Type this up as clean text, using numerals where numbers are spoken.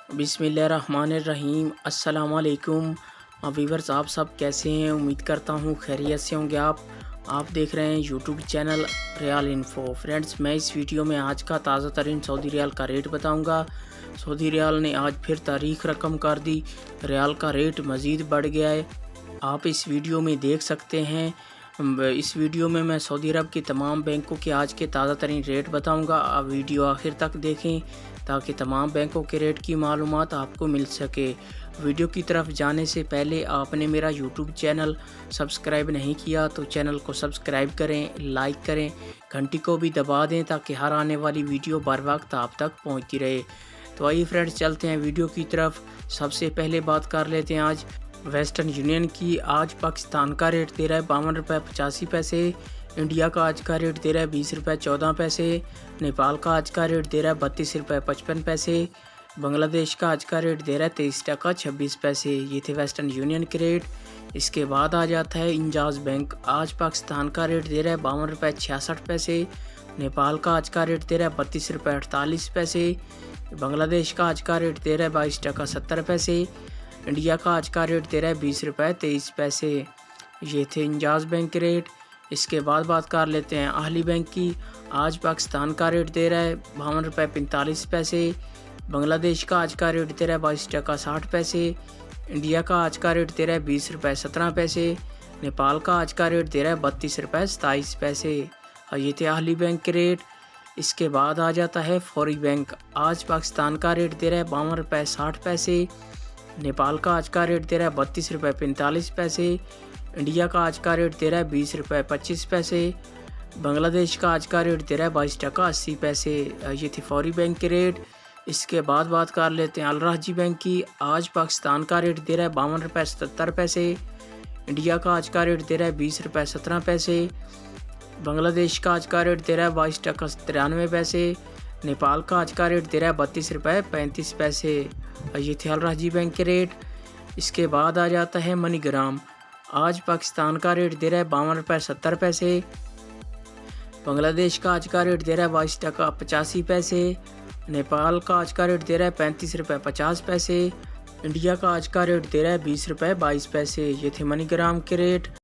बिस्मिल्लाहिर्रहमानिर्रहीम। अस्सलामुअलैकुम व्यूअर्स, आप सब कैसे हैं? उम्मीद करता हूँ खैरियत से होंगे। आप देख रहे हैं YouTube channel Real Info. Friends, मैं इस वीडियो में आज का ताज़ा तरीन सऊदी रियाल का रेट बताऊंगा। सऊदी रियाल ने आज फिर तारीख रकम कर दी, रियाल का रेट मज़ीद बढ़ गया है। आप इस वीडियो में देख सकते हैं। इस वीडियो में मैं सऊदी अरब के तमाम बैंकों के आज के ताज़ा तरीन रेट बताऊंगा। आप वीडियो आखिर तक देखें ताकि तमाम बैंकों के रेट की मालूमात आपको मिल सके। वीडियो की तरफ जाने से पहले आपने मेरा यूट्यूब चैनल सब्सक्राइब नहीं किया तो चैनल को सब्सक्राइब करें, लाइक करें, घंटी को भी दबा दें ताकि हर आने वाली वीडियो बर वक्त आप तक पहुंचती रहे। तो आइए फ्रेंड्स, चलते हैं वीडियो की तरफ। सबसे पहले बात कर लेते हैं आज वेस्टर्न यूनियन की। आज पाकिस्तान का रेट दे रहा है 52 रुपये 85 पैसे। इंडिया का आज का रेट दे रहा है 20 रुपये 14 पैसे। नेपाल का आज का रेट दे रहा है 32 रुपये 55 पैसे। बांग्लादेश का आज का रेट दे रहा है 23 टका 26 पैसे। ये थे वेस्टर्न यूनियन के रेट। इसके बाद आ जाता है इंजाज बैंक। आज पाकिस्तान का रेट दे रहा है 52 रुपये 66 पैसे। नेपाल का आज का रेट दे रहा है 32 रुपये 48 पैसे। बांग्लादेश का आज का रेट दे रहा है 22 टका 70 पैसे। इंडिया का आज का रेट दे रहा है 20 रुपये 23 पैसे। ये थे इंजाज बैंक के रेट। इसके बाद बात कर लेते हैं अहली बैंक की। आज पाकिस्तान का रेट दे रहा है 52 रुपये 45 पैसे। बांग्लादेश का आज का रेट दे रहा है 22 टका 60 पैसे। इंडिया का आज का रेट दे रहा है 20 रुपये 17 पैसे। नेपाल का आज का रेट दे रहा है 32 रुपये 27 पैसे। और ये थे अहली बैंक के रेट। इसके बाद आ जाता है फौरी बैंक। आज पाकिस्तान का रेट दे रहा है 52 रुपये 60 पैसे। नेपाल का आज का रेट दे रहा है 32 रुपये 45 पैसे। इंडिया का आज का रेट दे रहा है 20 रुपये 25 पैसे। बांग्लादेश का आज का रेट दे रहा है 22 टका 80 पैसे। ये थी फौरी बैंक के रेट। इसके बाद बात कर लेते हैं अल राजी बैंक की। आज पाकिस्तान का रेट दे रहा है 52 रुपये 77 पैसे। इंडिया का आज का रेट दे रहा है 20 रुपये 17 पैसे। बांग्लादेश का आज का रेट दे रहा है 22 टका 93 पैसे। नेपाल का आज का रेट दे रहा है 32 रुपये 35 पैसे। ये थे अल राजी बैंक के रेट। इसके बाद आ जाता है मनीग्राम। आज पाकिस्तान का रेट दे रहा है 52 रुपये 70 पैसे। बांग्लादेश का आज का रेट दे रहा है 22 टका 85 पैसे। नेपाल का आज का रेट दे रहा है 35 रुपये 50 पैसे। इंडिया का आज का रेट दे रहा है 20 रुपये 22 पैसे। ये थे मनीग्राम के रेट।